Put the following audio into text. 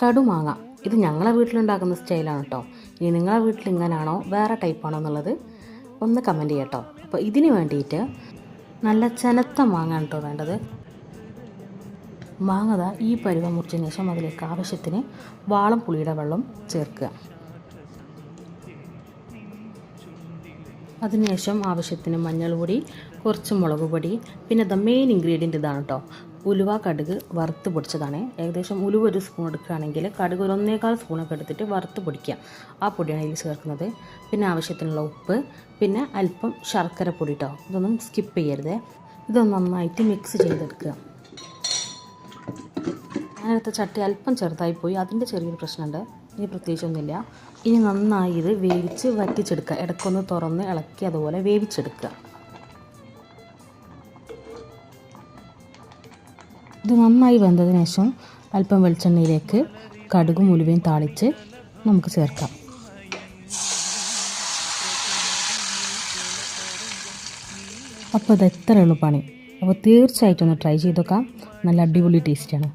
കടുമാങ്ങ. ഇത് ഞങ്ങളെ വീട്ടിലുണ്ടാക്കുന്ന സ്റ്റൈലാണ് കേട്ടോ. ഇനി നിങ്ങളെ വീട്ടിൽ ഇങ്ങനെയാണോ വേറെ ടൈപ്പാണോ എന്നുള്ളത് ഒന്ന് കമൻറ്റ് ചെയ്യാം കേട്ടോ. അപ്പോൾ ഇതിന് വേണ്ടിയിട്ട് നല്ല ചെനത്ത മാങ്ങ കേട്ടോ വേണ്ടത്. മാങ്ങ ഈ പരുവം മുറിച്ചതിന് ശേഷം അതിലേക്ക് ആവശ്യത്തിന് വാളം പുളിയുടെ വെള്ളം ചേർക്കുക. അതിനുശേഷം ആവശ്യത്തിന് മഞ്ഞൾപ്പൊടി, കുറച്ച് മുളക് പൊടി, പിന്നെ മെയിൻ ഇൻഗ്രീഡിയൻറ്റ് ഇതാണ് കേട്ടോ, ഉലുവ കടുക് വറുത്ത് പൊടിച്ചതാണ്. ഏകദേശം ഉലുവ 1 സ്പൂൺ എടുക്കുകയാണെങ്കിൽ കടുക് ഒരു 1.25 സ്പൂണൊക്കെ എടുത്തിട്ട് വറുത്ത് പൊടിക്കുക. ആ പൊടിയാണ് ഇതിൽ ചേർക്കുന്നത്. പിന്നെ ആവശ്യത്തിനുള്ള ഉപ്പ്, പിന്നെ അല്പം ശർക്കര പൊടി കേട്ടോ. ഇതൊന്നും സ്കിപ്പ് ചെയ്യരുത്. ഇതൊന്ന് നന്നായിട്ട് മിക്സ് ചെയ്തെടുക്കുക. ഞാനെടുത്ത ചട്ടി അല്പം ചെറുതായി പോയി, അതിൻ്റെ ചെറിയൊരു പ്രശ്നമുണ്ട്. ഇനി പ്രത്യേകിച്ചൊന്നുമില്ല. ഇനി നന്നായി ഇത് വേവിച്ച് വറ്റിച്ചെടുക്കുക. ഇടയ്ക്കൊന്ന് തുറന്ന് ഇളക്കി അതുപോലെ വേവിച്ചെടുക്കുക. ഇത് നന്നായി വെന്തതിന് ശേഷം അല്പം വെളിച്ചെണ്ണയിലേക്ക് കടുകും ഉലുവയും താളിച്ച് നമുക്ക് ചേർക്കാം. അപ്പോൾ ഇത് എത്ര എളുപ്പമാണ്. അപ്പോൾ തീർച്ചയായിട്ടും ഒന്ന് ട്രൈ ചെയ്ത് നോക്കാം. നല്ല അടിപൊളി ടേസ്റ്റാണ്.